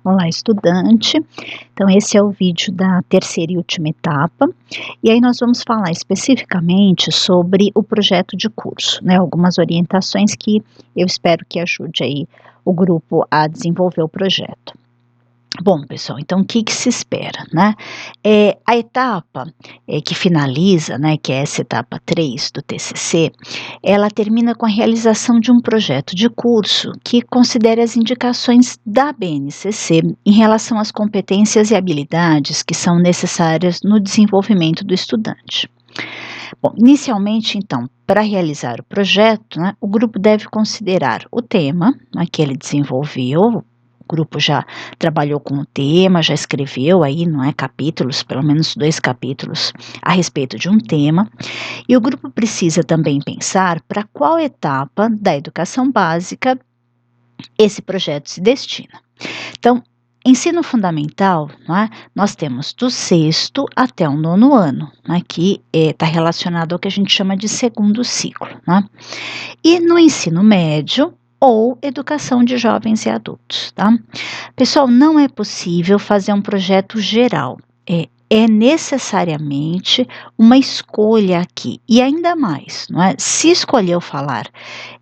Olá, estudante. Então, esse é o vídeo da terceira e última etapa, e aí nós vamos falar especificamente sobre o projeto de curso, né? Algumas orientações que eu espero que ajude aí o grupo a desenvolver o projeto. Bom, pessoal, então o que que se espera, né? A etapa que finaliza, né, que é essa etapa 3 do TCC, ela termina com a realização de um projeto de curso que considere as indicações da BNCC em relação às competências e habilidades que são necessárias no desenvolvimento do estudante. Bom, inicialmente, então, para realizar o projeto, né, o grupo deve considerar o tema, né, que ele desenvolveu. O grupo já trabalhou com o tema, já escreveu aí, não é, capítulos, pelo menos 2 capítulos a respeito de um tema, e o grupo precisa também pensar para qual etapa da educação básica esse projeto se destina. Então, ensino fundamental, não é, nós temos do 6º até o 9º ano, né, que está relacionado ao que a gente chama de segundo ciclo, né? E no ensino médio, ou educação de jovens e adultos, tá? Pessoal, não é possível fazer um projeto geral, é necessariamente uma escolha aqui, e ainda mais, não é? Se escolheu falar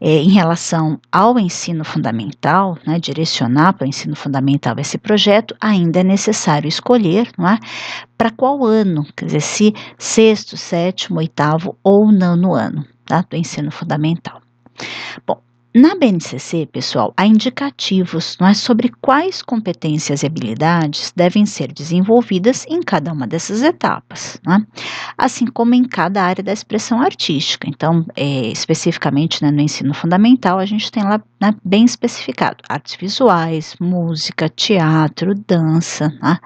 em relação ao ensino fundamental, né, direcionar para o ensino fundamental esse projeto, ainda é necessário escolher, não é? Para qual ano, quer dizer, se 6º, 7º, 8º ou 9º ano, tá? Do ensino fundamental. Bom, na BNCC, pessoal, há indicativos, não é, sobre quais competências e habilidades devem ser desenvolvidas em cada uma dessas etapas, né? Assim como em cada área da expressão artística. Então, especificamente, né, no ensino fundamental, a gente tem lá, né, bem especificado, artes visuais, música, teatro, dança, né?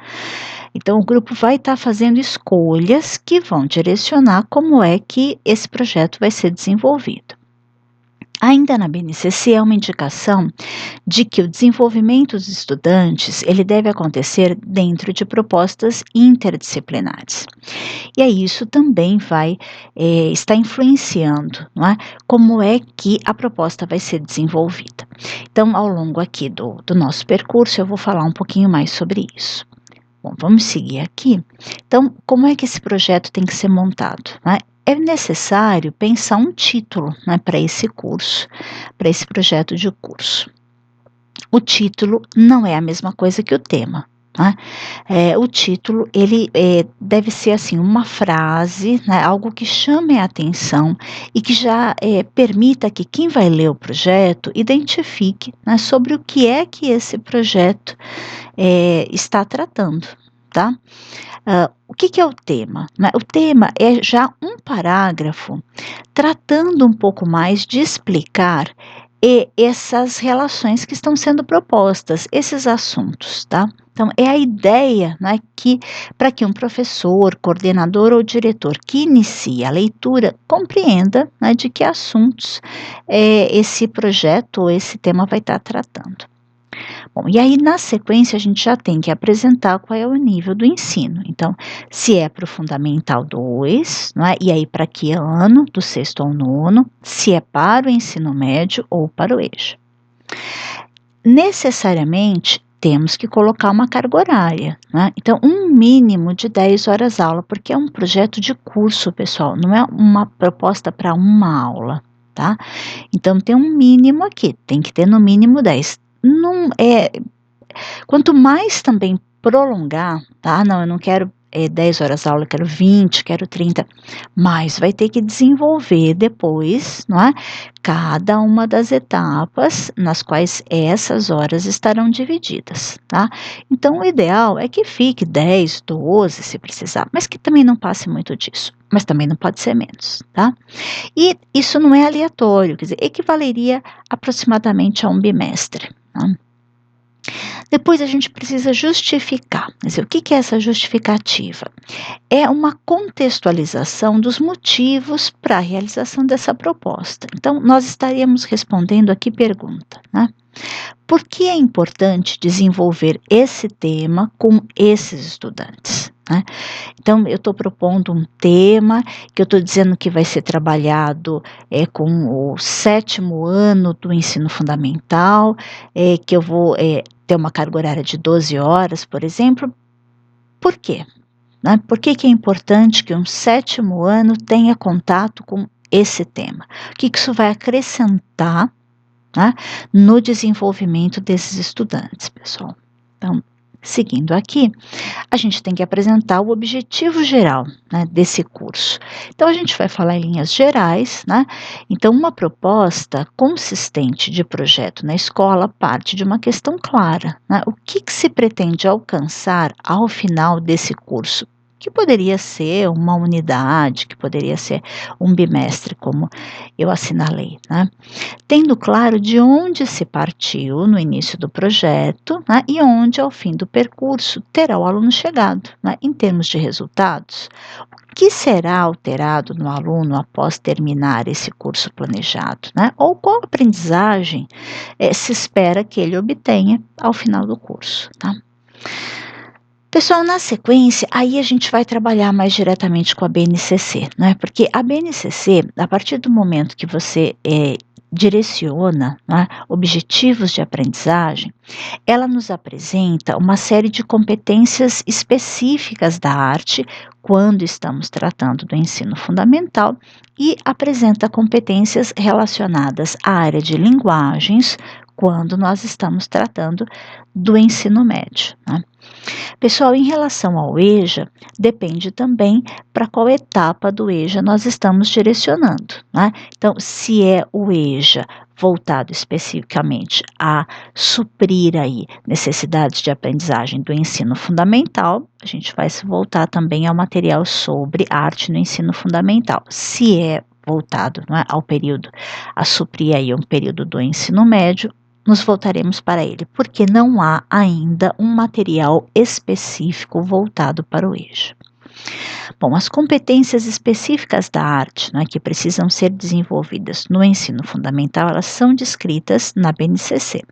Então, o grupo vai estar fazendo escolhas que vão direcionar como é que esse projeto vai ser desenvolvido. Ainda na BNCC, há uma indicação de que o desenvolvimento dos estudantes ele deve acontecer dentro de propostas interdisciplinares. E aí isso também vai estar influenciando, não é, como é que a proposta vai ser desenvolvida. Então, ao longo aqui do nosso percurso, eu vou falar um pouquinho mais sobre isso. Bom, vamos seguir aqui. Então, como é que esse projeto tem que ser montado, né? É necessário pensar um título, né, para esse curso, para esse projeto de curso. O título não é a mesma coisa que o tema, né? O título ele deve ser assim uma frase, né, algo que chame a atenção e que já permita que quem vai ler o projeto identifique, né, sobre o que é que esse projeto está tratando, tá? O que é o tema? O tema é já um parágrafo tratando um pouco mais de explicar essas relações que estão sendo propostas, esses assuntos, tá? Então, é a ideia, né, que para que um professor, coordenador ou diretor que inicie a leitura compreenda, né, de que assuntos esse projeto ou esse tema vai estar tratando. Bom, e aí na sequência a gente já tem que apresentar qual é o nível do ensino. Então, se é para o Fundamental 2, não é? E aí para que ano, do 6º ao 9º, se é para o ensino médio ou para o EJA. Necessariamente temos que colocar uma carga horária, né? Então, um mínimo de 10 horas aula, porque é um projeto de curso, pessoal, não é uma proposta para uma aula, tá? Então, tem um mínimo aqui, tem que ter no mínimo 10. Não é, quanto mais também prolongar, tá? Não, eu não quero 10 horas aula, eu quero 20, quero 30, mas vai ter que desenvolver depois, não é? Cada uma das etapas nas quais essas horas estarão divididas, tá? Então, o ideal é que fique 10, 12, se precisar, mas que também não passe muito disso, mas também não pode ser menos, tá? E isso não é aleatório, quer dizer, equivaleria aproximadamente a um bimestre, tá? Depois a gente precisa justificar. Quer dizer, o que é essa justificativa? É uma contextualização dos motivos para a realização dessa proposta. Então, nós estaríamos respondendo aqui pergunta, né? Por que é importante desenvolver esse tema com esses estudantes, né? Então, eu estou propondo um tema que eu estou dizendo que vai ser trabalhado com o 7º ano do ensino fundamental, que eu vou ter uma carga horária de 12 horas, por exemplo. Por quê? Né? Por que é importante que um 7º ano tenha contato com esse tema? O que isso vai acrescentar, né, no desenvolvimento desses estudantes, pessoal? Então, seguindo aqui, a gente tem que apresentar o objetivo geral, né, desse curso. Então, a gente vai falar em linhas gerais, né? Então, uma proposta consistente de projeto na escola parte de uma questão clara, né? O que se pretende alcançar ao final desse curso? Que poderia ser uma unidade, que poderia ser um bimestre, como eu assinalei, né? Tendo claro de onde se partiu no início do projeto, né, e onde, ao fim do percurso, terá o aluno chegado, né, em termos de resultados. O que será alterado no aluno após terminar esse curso planejado, né? Ou qual aprendizagem se espera que ele obtenha ao final do curso, tá? Pessoal, na sequência, aí a gente vai trabalhar mais diretamente com a BNCC, né? Porque a BNCC, a partir do momento que você direciona, né, objetivos de aprendizagem, ela nos apresenta uma série de competências específicas da arte quando estamos tratando do ensino fundamental e apresenta competências relacionadas à área de linguagens quando nós estamos tratando do ensino médio, né? Pessoal, em relação ao EJA, depende também para qual etapa do EJA nós estamos direcionando, né? Então, se é o EJA voltado especificamente a suprir aí necessidades de aprendizagem do ensino fundamental, a gente vai se voltar também ao material sobre arte no ensino fundamental. Se é voltado, não é, ao período, a suprir aí um período do ensino médio, nos voltaremos para ele, porque não há ainda um material específico voltado para o EJA. Bom, as competências específicas da arte, né, que precisam ser desenvolvidas no ensino fundamental, elas são descritas na BNCC.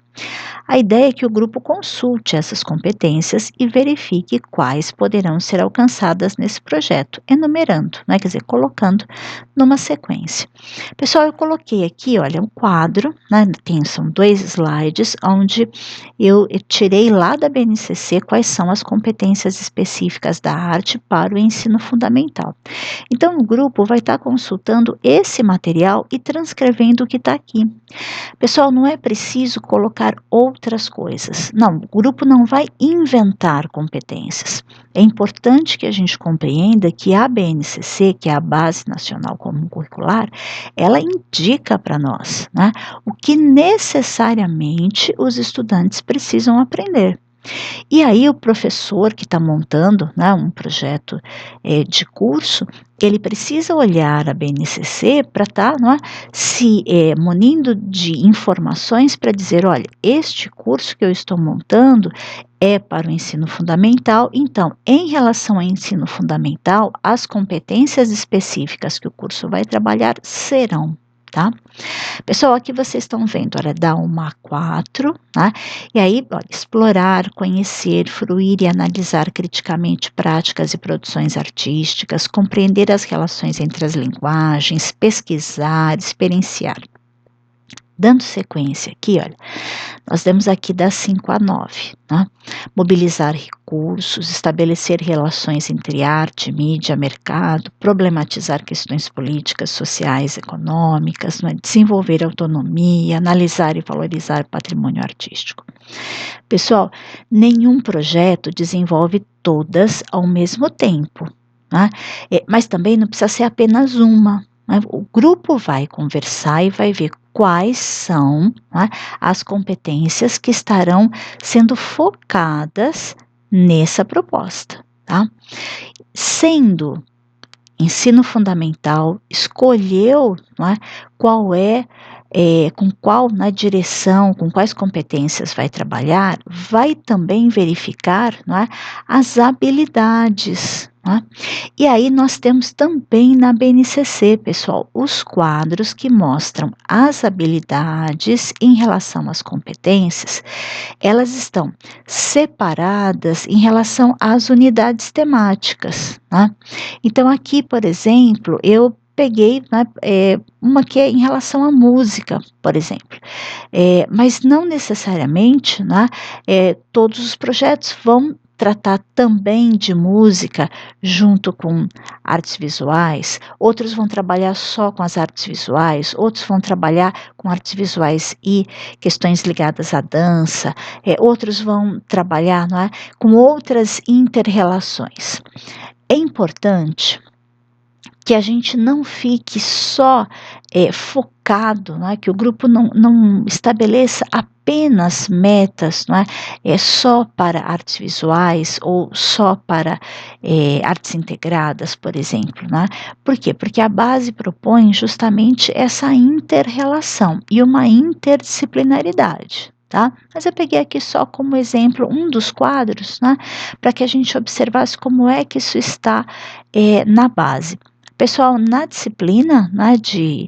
A ideia é que o grupo consulte essas competências e verifique quais poderão ser alcançadas nesse projeto, enumerando, né, quer dizer, colocando numa sequência. Pessoal, eu coloquei aqui, olha, um quadro, né, são 2 slides, onde eu tirei lá da BNCC quais são as competências específicas da arte para o ensino fundamental. Então, o grupo vai estar consultando esse material e transcrevendo o que está aqui. Pessoal, não é preciso colocar outras coisas. Não, o grupo não vai inventar competências. É importante que a gente compreenda que a BNCC, que é a Base Nacional Comum Curricular, ela indica para nós, né, o que necessariamente os estudantes precisam aprender. E aí o professor que está montando, né, um projeto de curso, ele precisa olhar a BNCC para estar se munindo de informações para dizer, olha, este curso que eu estou montando é para o ensino fundamental, então, em relação ao ensino fundamental, as competências específicas que o curso vai trabalhar serão, tá? Pessoal, aqui vocês estão vendo, olha, dá uma A4, né? E aí, olha, explorar, conhecer, fruir e analisar criticamente práticas e produções artísticas, compreender as relações entre as linguagens, pesquisar, experienciar. Dando sequência aqui, olha, nós temos aqui das 5 a 9, né? Mobilizar recursos, estabelecer relações entre arte, mídia, mercado, problematizar questões políticas, sociais, econômicas, né? Desenvolver autonomia, analisar e valorizar patrimônio artístico. Pessoal, nenhum projeto desenvolve todas ao mesmo tempo, né? Mas também não precisa ser apenas uma. O grupo vai conversar e vai ver quais são, né, as competências que estarão sendo focadas nessa proposta, tá? Sendo ensino fundamental, escolheu, né, qual com qual direção, com quais competências vai trabalhar, vai também verificar, né, as habilidades. Né? E aí nós temos também na BNCC, pessoal, os quadros que mostram as habilidades em relação às competências, elas estão separadas em relação às unidades temáticas. Né? Então aqui, por exemplo, eu peguei, né, uma que é em relação à música, por exemplo, mas não necessariamente, né, todos os projetos vão tratar também de música junto com artes visuais, outros vão trabalhar só com as artes visuais, outros vão trabalhar com artes visuais e questões ligadas à dança, outros vão trabalhar, não é, com outras inter-relações. É importante que a gente não fique só focado, não é? Que o grupo não estabeleça apenas metas, não é? Só para artes visuais ou só para artes integradas, por exemplo. Não é? Por quê? Porque a base propõe justamente essa inter-relação e uma interdisciplinaridade. Tá? Mas eu peguei aqui só como exemplo um dos quadros, né, para que a gente observasse como é que isso está na base. Pessoal, na disciplina, né, de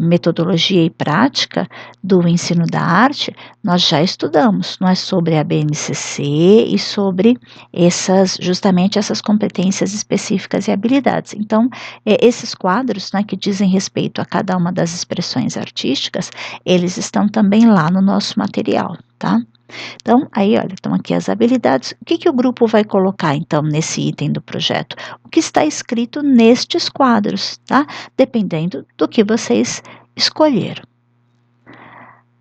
metodologia e prática do ensino da arte, nós já estudamos, não é, sobre a BNCC e sobre justamente essas competências específicas e habilidades. Então, esses quadros, né, que dizem respeito a cada uma das expressões artísticas, eles estão também lá no nosso material, tá? Então, aí, olha, estão aqui as habilidades. O que o grupo vai colocar, então, nesse item do projeto? O que está escrito nestes quadros, tá? Dependendo do que vocês escolheram.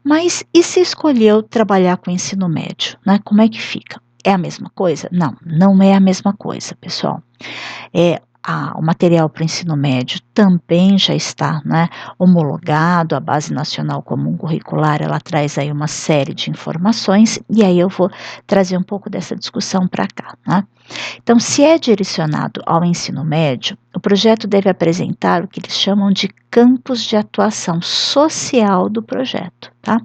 Mas, e se escolheu trabalhar com ensino médio, né? Como é que fica? É a mesma coisa? Não, não é a mesma coisa, pessoal. O material para o ensino médio também já está, né, homologado, a Base Nacional Comum Curricular, ela traz aí uma série de informações, e aí eu vou trazer um pouco dessa discussão para cá, né? Então, se é direcionado ao ensino médio, o projeto deve apresentar o que eles chamam de campos de atuação social do projeto, tá?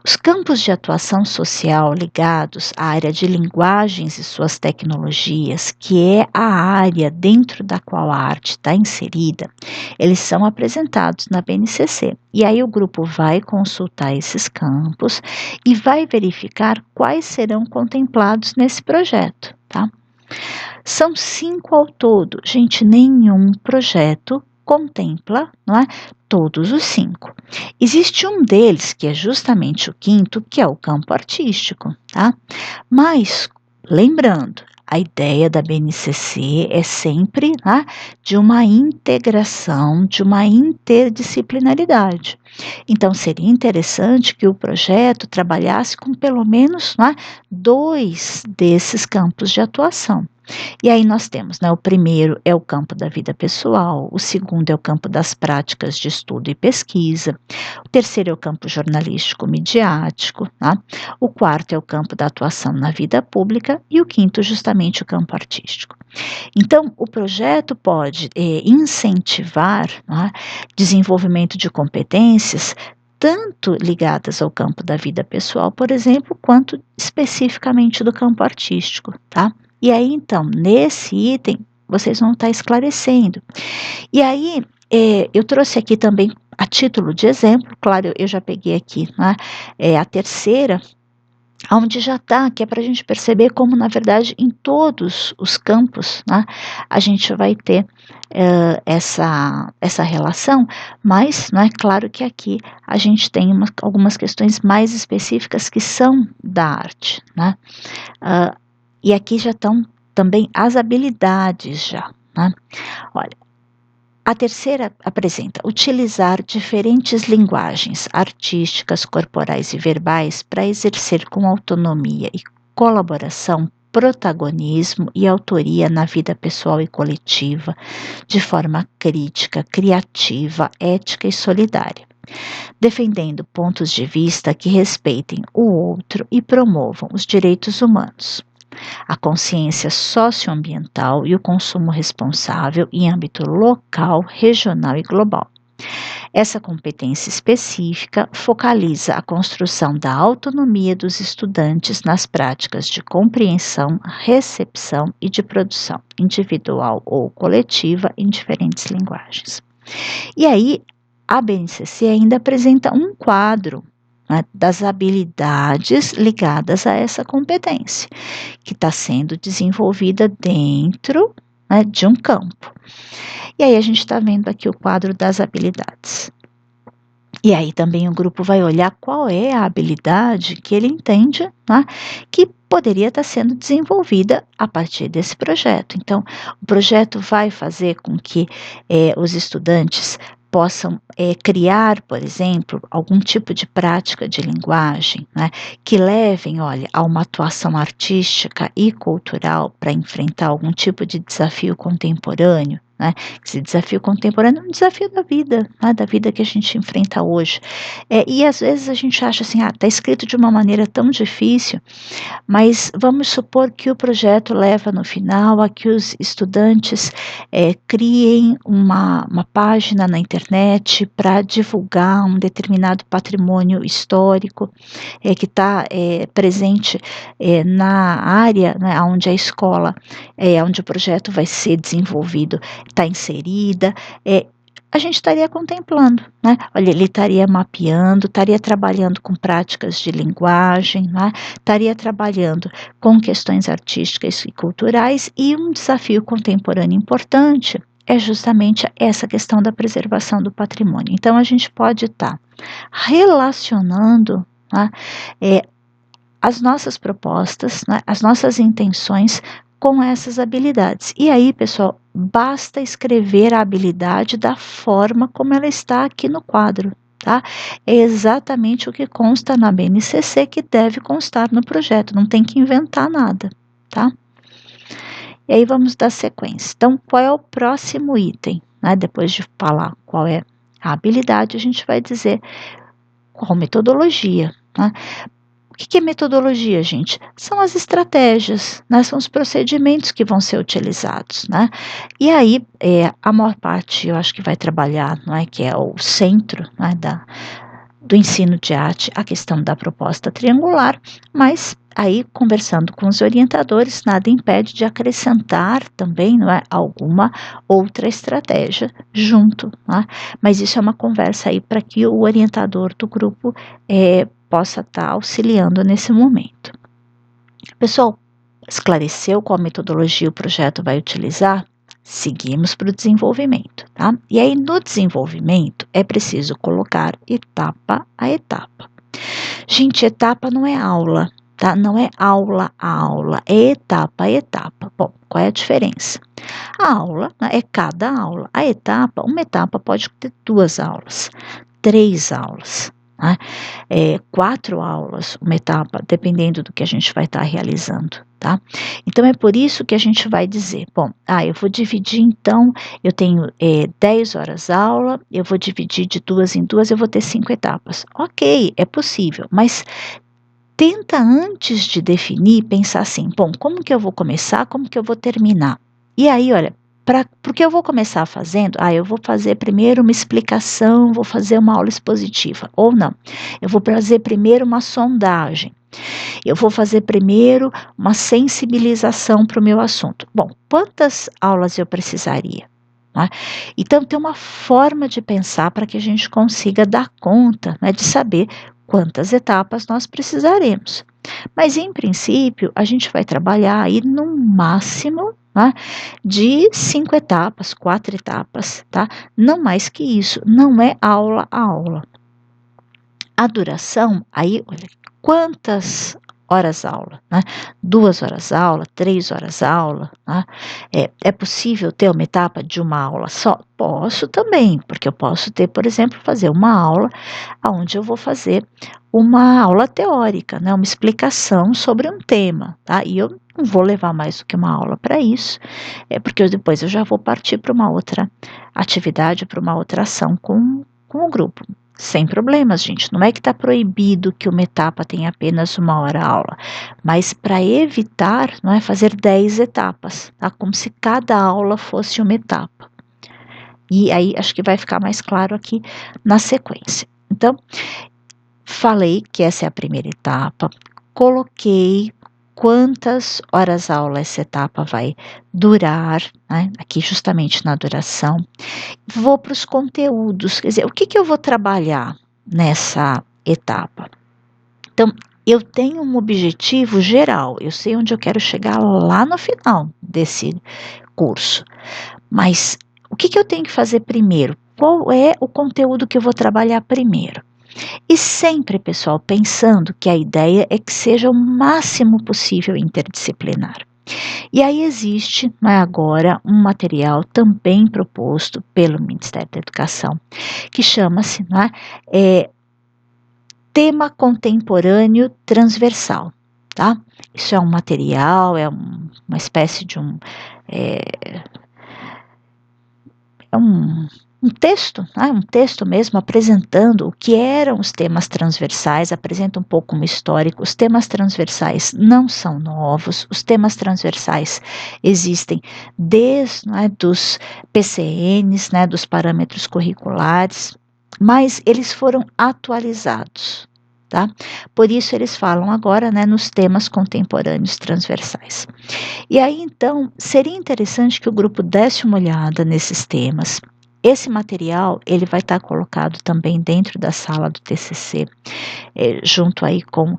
Os campos de atuação social ligados à área de linguagens e suas tecnologias, que é a área dentro da qual a arte está inserida, eles são apresentados na BNCC. E aí o grupo vai consultar esses campos e vai verificar quais serão contemplados nesse projeto, tá? São 5 ao todo. Gente, nenhum projeto contempla, não é, todos os 5. Existe um deles, que é justamente o quinto, que é o campo artístico, tá? Mas, lembrando, a ideia da BNCC é sempre, né, de uma integração, de uma interdisciplinaridade. Então, seria interessante que o projeto trabalhasse com pelo menos, né, 2 desses campos de atuação. E aí nós temos, né, o primeiro é o campo da vida pessoal, o segundo é o campo das práticas de estudo e pesquisa, o terceiro é o campo jornalístico midiático, tá? O quarto é o campo da atuação na vida pública e o quinto justamente o campo artístico. Então, o projeto pode incentivar, né, desenvolvimento de competências tanto ligadas ao campo da vida pessoal, por exemplo, quanto especificamente do campo artístico, tá? E aí, então, nesse item, vocês vão estar esclarecendo. E aí, eu trouxe aqui também, a título de exemplo, claro, eu já peguei aqui, né, a terceira, onde já está, que é para a gente perceber como, na verdade, em todos os campos, né, a gente vai ter essa relação, mas, né, claro que aqui a gente tem algumas questões mais específicas que são da arte, né, e aqui já estão também as habilidades já, né? Olha, a terceira apresenta utilizar diferentes linguagens artísticas, corporais e verbais para exercer com autonomia e colaboração protagonismo e autoria na vida pessoal e coletiva, de forma crítica, criativa, ética e solidária, defendendo pontos de vista que respeitem o outro e promovam os direitos humanos, a consciência socioambiental e o consumo responsável em âmbito local, regional e global. Essa competência específica focaliza a construção da autonomia dos estudantes nas práticas de compreensão, recepção e de produção individual ou coletiva em diferentes linguagens. E aí, a BNCC ainda apresenta um quadro, né, das habilidades ligadas a essa competência, que está sendo desenvolvida dentro, né, de um campo. E aí a gente está vendo aqui o quadro das habilidades. E aí também o grupo vai olhar qual é a habilidade que ele entende, né, que poderia estar sendo desenvolvida a partir desse projeto. Então, o projeto vai fazer com que os estudantes possam criar, por exemplo, algum tipo de prática de linguagem, né, que levem, olha, a uma atuação artística e cultural para enfrentar algum tipo de desafio contemporâneo. Né? Esse desafio contemporâneo é um desafio da vida, né? Da vida que a gente enfrenta hoje. E às vezes a gente acha assim, está escrito de uma maneira tão difícil, mas vamos supor que o projeto leva no final a que os estudantes criem uma página na internet para divulgar um determinado patrimônio histórico que está presente na área, né, onde a escola, onde o projeto vai ser desenvolvido, está inserida. A gente estaria contemplando, né? Olha, ele estaria mapeando, estaria trabalhando com práticas de linguagem, né? Estaria trabalhando com questões artísticas e culturais, e um desafio contemporâneo importante é justamente essa questão da preservação do patrimônio. Então, a gente pode estar relacionando, né, as nossas propostas, né, as nossas intenções com essas habilidades. E aí, pessoal, basta escrever a habilidade da forma como ela está aqui no quadro, tá? É exatamente o que consta na BNCC que deve constar no projeto, não tem que inventar nada, tá? E aí vamos dar sequência. Então, qual é o próximo item? Né? Depois de falar qual é a habilidade, a gente vai dizer qual metodologia, né? O que é metodologia, gente? São as estratégias, né? São os procedimentos que vão ser utilizados, né? E aí, a maior parte, eu acho que vai trabalhar, não é, que é o centro, né, do ensino de arte, a questão da proposta triangular, mas aí, conversando com os orientadores, nada impede de acrescentar também, não é, alguma outra estratégia junto, né? Mas isso é uma conversa aí para que o orientador do grupo possa estar auxiliando nesse momento. Pessoal, esclareceu qual metodologia o projeto vai utilizar? Seguimos para o desenvolvimento, tá? E aí, no desenvolvimento, é preciso colocar etapa a etapa. Gente, etapa não é aula, tá? Não é aula a aula, é etapa a etapa. Bom, qual é a diferença? A aula, né, é cada aula. A etapa, uma etapa pode ter 2 aulas, 3 aulas, né? 4 aulas, uma etapa, dependendo do que a gente vai estar realizando, tá? Então, é por isso que a gente vai dizer, bom, eu vou dividir então, eu tenho 10 horas aula, eu vou dividir de 2 em 2, eu vou ter 5 etapas. Ok, é possível, mas tenta antes de definir, pensar assim, bom, como que eu vou começar, como que eu vou terminar? E aí, olha, porque eu vou começar fazendo, eu vou fazer primeiro uma explicação, vou fazer uma aula expositiva, ou não, eu vou fazer primeiro uma sondagem, eu vou fazer primeiro uma sensibilização para o meu assunto. Bom, quantas aulas eu precisaria? Né? Então, tem uma forma de pensar para que a gente consiga dar conta, né, de saber quantas etapas nós precisaremos. Mas, em princípio, a gente vai trabalhar aí no máximo, né, de 5 etapas, 4 etapas, tá? Não mais que isso, não é aula a aula. A duração, aí, olha, quantas horas aula, né? 2 horas aula, 3 horas aula, né? É possível ter uma etapa de uma aula só? Posso também, porque eu posso ter, por exemplo, fazer uma aula onde eu vou fazer uma aula teórica, né? Uma explicação sobre um tema, tá? E eu não vou levar mais do que uma aula para isso, porque depois eu já vou partir para uma outra atividade, para uma outra ação com o grupo. Sem problemas, gente. Não é que está proibido que uma etapa tenha apenas 1 hora aula, mas para evitar, não é, fazer 10 etapas, tá? Como se cada aula fosse uma etapa. E aí acho que vai ficar mais claro aqui na sequência. Então, falei que essa é a primeira etapa, coloquei quantas horas aula essa etapa vai durar, né? Aqui justamente na duração. Vou para os conteúdos, quer dizer, o que eu vou trabalhar nessa etapa? Então, eu tenho um objetivo geral, eu sei onde eu quero chegar lá no final desse curso, mas o que eu tenho que fazer primeiro? Qual é o conteúdo que eu vou trabalhar primeiro? E sempre, pessoal, pensando que a ideia é que seja o máximo possível interdisciplinar. E aí existe, agora, um material também proposto pelo Ministério da Educação, que chama-se Tema Contemporâneo Transversal. Tá? Isso é um material, uma espécie de um texto, um texto mesmo apresentando o que eram os temas transversais, apresenta um pouco um histórico. Os temas transversais não são novos, os temas transversais existem desde dos PCNs, dos parâmetros curriculares, mas eles foram atualizados. Tá? Por isso eles falam agora nos temas contemporâneos transversais. E aí, então, seria interessante que o grupo desse uma olhada nesses temas. Esse material, ele vai estar colocado também dentro da sala do TCC, junto aí com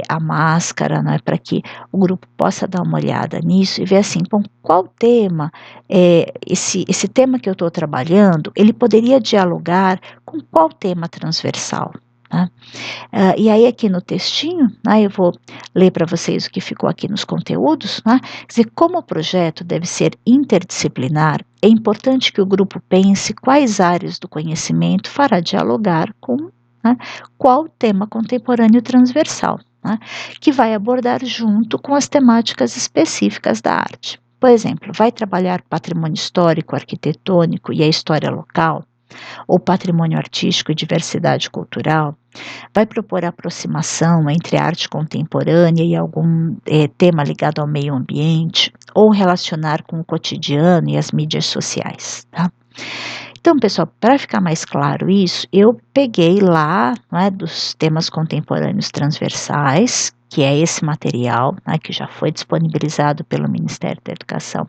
a máscara, para que o grupo possa dar uma olhada nisso e ver assim, bom, qual tema, esse tema que eu estou trabalhando, ele poderia dialogar com qual tema transversal, né? E aí aqui no textinho, eu vou ler para vocês o que ficou aqui nos conteúdos, quer dizer, como o projeto deve ser interdisciplinar, é importante que o grupo pense quais áreas do conhecimento fará dialogar com qual tema contemporâneo transversal, que vai abordar junto com as temáticas específicas da arte. Por exemplo, vai trabalhar patrimônio histórico, arquitetônico e a história local, ou patrimônio artístico e diversidade cultural, vai propor aproximação entre a arte contemporânea e algum tema ligado ao meio ambiente, ou relacionar com o cotidiano e as mídias sociais, tá? Então, pessoal, para ficar mais claro isso, eu peguei lá dos temas contemporâneos transversais, que é esse material, que já foi disponibilizado pelo Ministério da Educação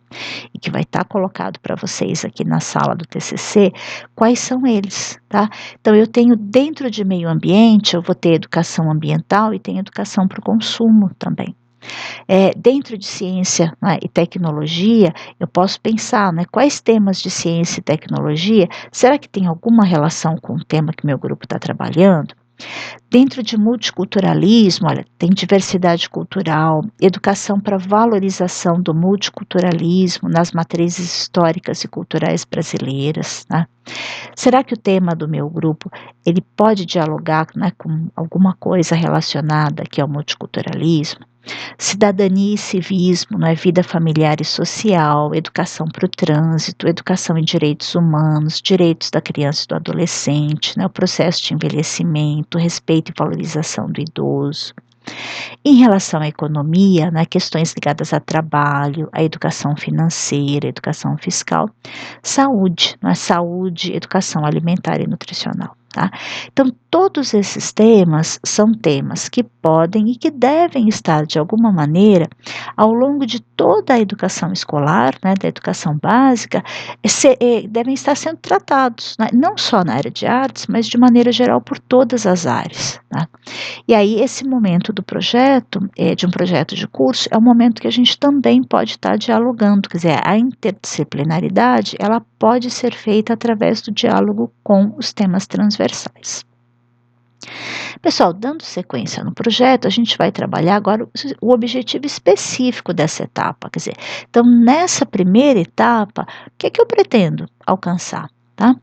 e que vai estar colocado para vocês aqui na sala do TCC, quais são eles, tá? Então, eu tenho dentro de meio ambiente, eu vou ter educação ambiental e tem educação para o consumo também. Dentro de ciência e tecnologia, eu posso pensar, quais temas de ciência e tecnologia, será que tem alguma relação com o tema que meu grupo está trabalhando? Dentro de multiculturalismo, olha, tem diversidade cultural, educação para valorização do multiculturalismo nas matrizes históricas e culturais brasileiras, né? Será que o tema do meu grupo, ele pode dialogar com alguma coisa relacionada aqui ao multiculturalismo? Cidadania e civismo, vida familiar e social, educação para o trânsito, educação em direitos humanos, direitos da criança e do adolescente, o processo de envelhecimento, respeito e valorização do idoso. Em relação à economia, questões ligadas a trabalho, a educação financeira, educação fiscal, saúde, saúde, educação alimentar e nutricional. Tá? Então, todos esses temas são temas que podem e que devem estar, de alguma maneira, ao longo de toda a educação escolar, da educação básica, devem estar sendo tratados, não só na área de artes, mas de maneira geral por todas as áreas. Tá? E aí, esse momento do projeto, de um projeto de curso, é um momento que a gente também pode estar dialogando, quer dizer, a interdisciplinaridade, ela pode ser feita através do diálogo com os temas transversais. Pessoal, dando sequência no projeto, a gente vai trabalhar agora o objetivo específico dessa etapa, quer dizer, então nessa primeira etapa, o que é que eu pretendo alcançar? Tá?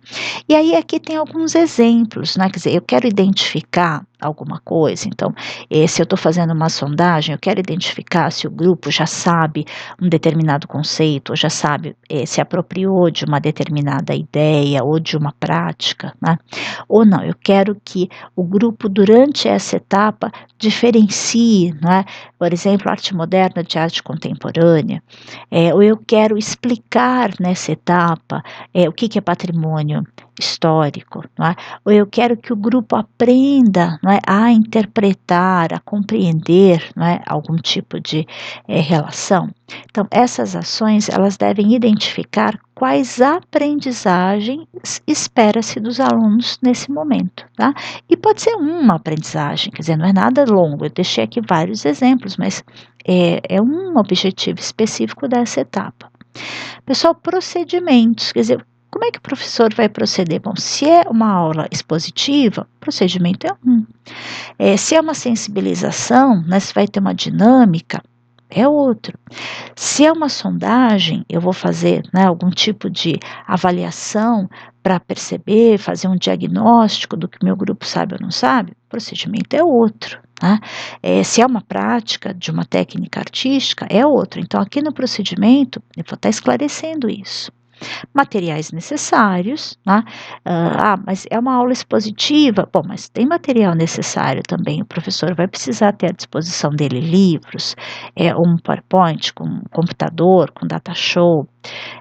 E aí aqui tem alguns exemplos, quer dizer, eu quero identificar alguma coisa, então se eu estou fazendo uma sondagem, eu quero identificar se o grupo já sabe um determinado conceito, ou já sabe, se apropriou de uma determinada ideia ou de uma prática, ou não, eu quero que o grupo durante essa etapa diferencie, por exemplo, arte moderna de arte contemporânea, ou eu quero explicar nessa etapa o que é patrimônio histórico, não é? Ou eu quero que o grupo aprenda, não é, a interpretar, a compreender, não é, algum tipo de relação. Então, essas ações, elas devem identificar quais aprendizagens espera-se dos alunos nesse momento, tá? E pode ser uma aprendizagem, quer dizer, não é nada longo, eu deixei aqui vários exemplos, mas é um objetivo específico dessa etapa. Pessoal, procedimentos, quer dizer, como é que o professor vai proceder? Bom, se é uma aula expositiva, procedimento é um. Se é uma sensibilização, né, se vai ter uma dinâmica, é outro. Se é uma sondagem, eu vou fazer, né, algum tipo de avaliação para perceber, fazer um diagnóstico do que meu grupo sabe ou não sabe, o procedimento é outro. Tá? Se é uma prática de uma técnica artística, é outro. Então, aqui no procedimento, eu vou estar esclarecendo isso. Materiais necessários, né? Mas é uma aula expositiva, bom, mas tem material necessário também, o professor vai precisar ter à disposição dele livros, um PowerPoint com um computador, com data show,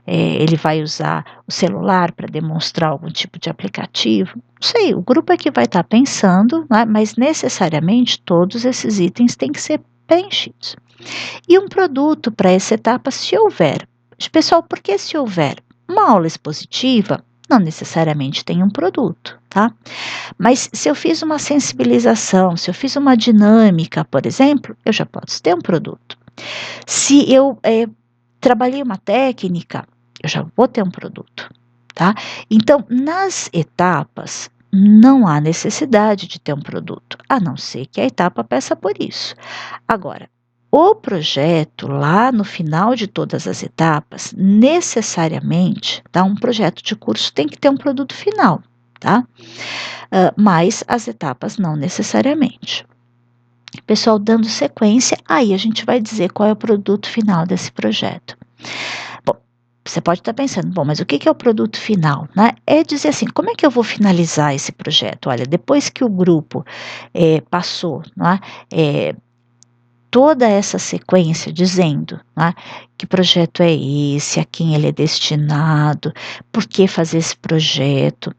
ele vai usar o celular para demonstrar algum tipo de aplicativo, não sei, o grupo é que vai estar pensando, né? Mas necessariamente todos esses itens têm que ser preenchidos. E um produto para essa etapa, se houver. Pessoal, por que se houver? Uma aula expositiva não necessariamente tem um produto, tá? Mas se eu fiz uma sensibilização, se eu fiz uma dinâmica, por exemplo, eu já posso ter um produto. Se eu trabalhei uma técnica, eu já vou ter um produto, tá? Então, nas etapas, não há necessidade de ter um produto, a não ser que a etapa peça por isso. Agora, o projeto, lá no final de todas as etapas, necessariamente, tá? Um projeto de curso tem que ter um produto final, tá? Mas as etapas não necessariamente. Pessoal, dando sequência, aí a gente vai dizer qual é o produto final desse projeto. Bom, você pode estar pensando, bom, mas o que é o produto final? Né? É dizer assim, como é que eu vou finalizar esse projeto? Olha, depois que o grupo passou, não é? Toda essa sequência dizendo, né, que projeto é esse, a quem ele é destinado, por que fazer esse projeto,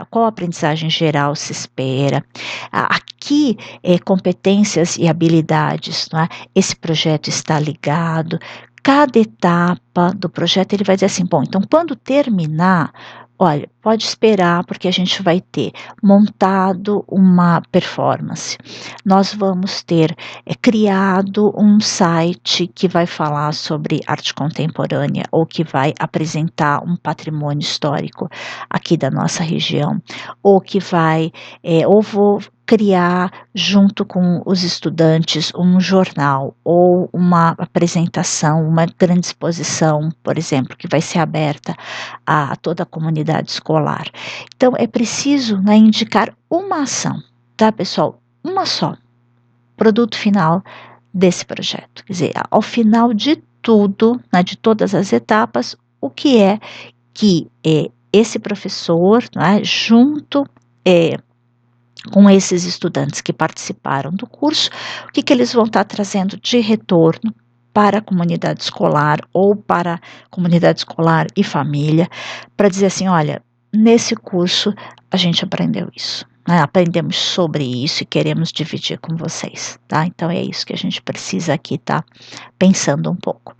qual aprendizagem geral se espera, aqui competências e habilidades, né, esse projeto está ligado. Cada etapa do projeto ele vai dizer assim, bom, então quando terminar, olha, pode esperar porque a gente vai ter montado uma performance. Nós vamos ter criado um site que vai falar sobre arte contemporânea ou que vai apresentar um patrimônio histórico aqui da nossa região, ou que vai, ou vou criar junto com os estudantes um jornal ou uma apresentação, uma grande exposição, por exemplo, que vai ser aberta a toda a comunidade escolar. Então, é preciso, né, indicar uma ação, tá, pessoal? Uma só, produto final desse projeto. Quer dizer, ao final de tudo, né, de todas as etapas, o que é que esse professor, né, junto com esses estudantes que participaram do curso, o que eles vão estar trazendo de retorno para a comunidade escolar ou para a comunidade escolar e família, para dizer assim, olha, nesse curso a gente aprendeu isso, né? Aprendemos sobre isso e queremos dividir com vocês, tá? Então é isso que a gente precisa aqui estar pensando um pouco.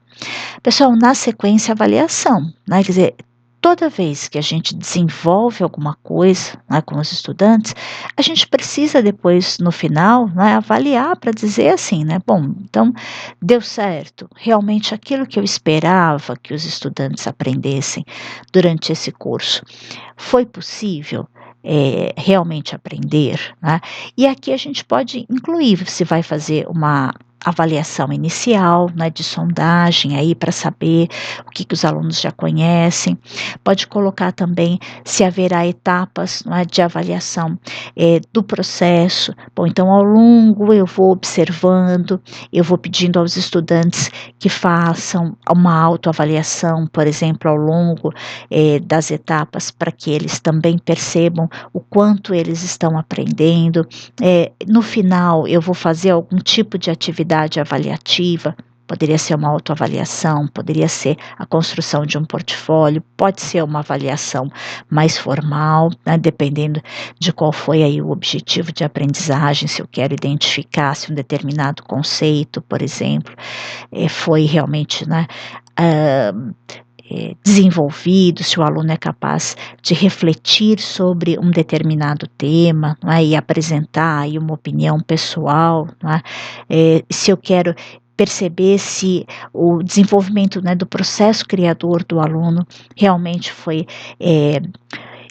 Pessoal, na sequência, avaliação, né? Quer dizer, toda vez que a gente desenvolve alguma coisa, né, com os estudantes, a gente precisa depois, no final, né, avaliar para dizer assim, né, bom, então deu certo, realmente aquilo que eu esperava que os estudantes aprendessem durante esse curso, foi possível? Realmente aprender, né? E aqui a gente pode incluir, se vai fazer uma avaliação inicial, né, de sondagem aí para saber o que os alunos já conhecem, pode colocar também se haverá etapas, não é, de avaliação do processo. Bom, então ao longo eu vou observando, eu vou pedindo aos estudantes que façam uma autoavaliação, por exemplo, ao longo das etapas, para que eles também percebam o quanto eles estão aprendendo. No final eu vou fazer algum tipo de atividade avaliativa, poderia ser uma autoavaliação, poderia ser a construção de um portfólio, pode ser uma avaliação mais formal, né, dependendo de qual foi aí o objetivo de aprendizagem, se eu quero identificar se um determinado conceito, por exemplo, foi realmente, né, desenvolvido, se o aluno é capaz de refletir sobre um determinado tema, não é, e apresentar aí uma opinião pessoal, não é, se eu quero perceber se o desenvolvimento, né, do processo criador do aluno realmente foi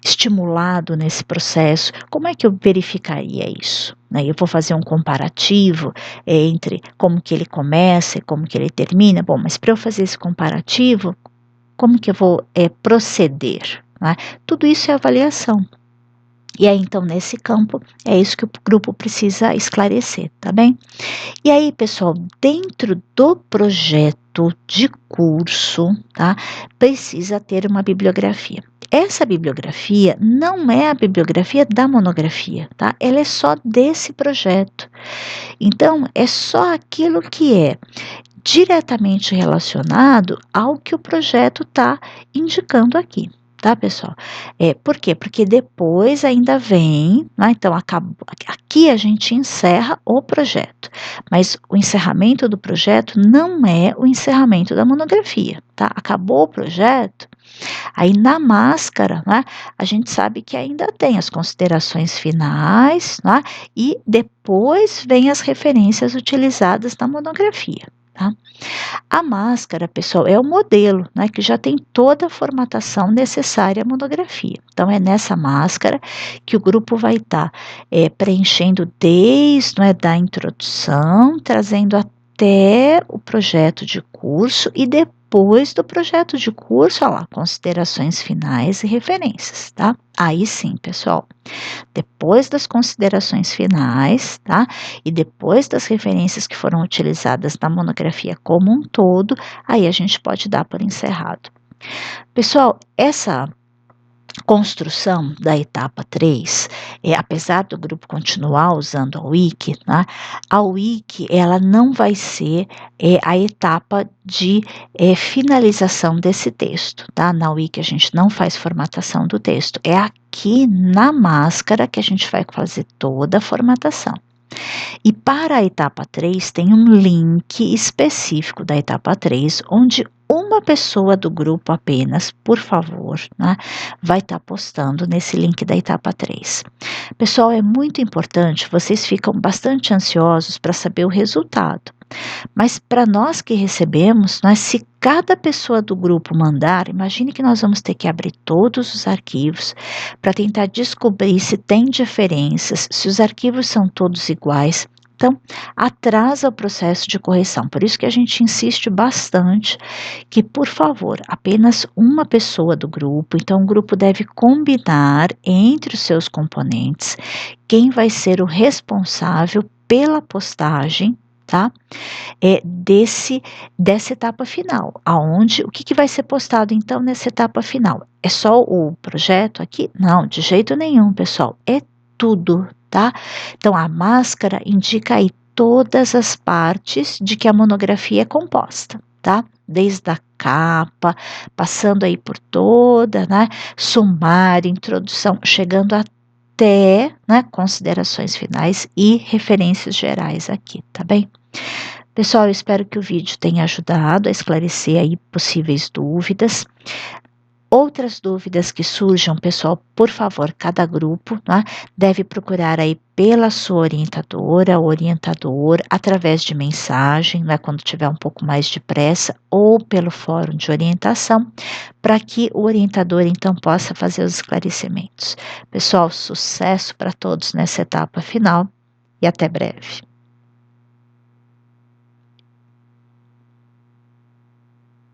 estimulado nesse processo, como é que eu verificaria isso? Né? Eu vou fazer um comparativo entre como que ele começa e como que ele termina. Bom, mas para eu fazer esse comparativo, como que eu vou proceder? Né? Tudo isso é avaliação. E aí, então, nesse campo, é isso que o grupo precisa esclarecer, tá bem? E aí, pessoal, dentro do projeto de curso, tá? Precisa ter uma bibliografia. Essa bibliografia não é a bibliografia da monografia, tá? Ela é só desse projeto. Então, é só aquilo que é diretamente relacionado ao que o projeto está indicando aqui, tá, pessoal? Por quê? Porque depois ainda vem, né, então aqui a gente encerra o projeto, mas o encerramento do projeto não é o encerramento da monografia, tá? Acabou o projeto, aí na máscara, né, a gente sabe que ainda tem as considerações finais, né, e depois vem as referências utilizadas na monografia. Tá? A máscara, pessoal, é o modelo, né, que já tem toda a formatação necessária à monografia. Então, é nessa máscara que o grupo vai estar preenchendo desde, né, da introdução, trazendo até o projeto de curso e depois do projeto de curso, olha lá, considerações finais e referências, tá? Aí sim, pessoal, depois das considerações finais, tá? E depois das referências que foram utilizadas na monografia como um todo, aí a gente pode dar por encerrado. Pessoal, essa construção da etapa 3, apesar do grupo continuar usando a Wiki, né, a Wiki ela não vai ser a etapa de finalização desse texto, tá? Na Wiki a gente não faz formatação do texto, é aqui na máscara que a gente vai fazer toda a formatação. E para a etapa 3 tem um link específico da etapa 3, onde uma pessoa do grupo apenas, por favor, né, vai estar postando nesse link da etapa 3. Pessoal, é muito importante, vocês ficam bastante ansiosos para saber o resultado. Mas para nós que recebemos, né, se cada pessoa do grupo mandar, imagine que nós vamos ter que abrir todos os arquivos para tentar descobrir se tem diferenças, se os arquivos são todos iguais. Então, atrasa o processo de correção. Por isso que a gente insiste bastante que, por favor, apenas uma pessoa do grupo, então o grupo deve combinar entre os seus componentes quem vai ser o responsável pela postagem, tá? Dessa etapa final, aonde, o que vai ser postado então nessa etapa final? É só o projeto aqui? Não, de jeito nenhum, pessoal, é tudo, tá? Então, a máscara indica aí todas as partes de que a monografia é composta, tá? Desde a capa, passando aí por toda, né? Sumário, introdução, chegando até, né, considerações finais e referências gerais aqui, tá bem? Pessoal, eu espero que o vídeo tenha ajudado a esclarecer aí possíveis dúvidas. Outras dúvidas que surjam, pessoal, por favor, cada grupo, né, deve procurar aí pela sua orientadora, orientador, através de mensagem, né, quando tiver um pouco mais de pressa, ou pelo fórum de orientação, para que o orientador, então, possa fazer os esclarecimentos. Pessoal, sucesso para todos nessa etapa final e até breve.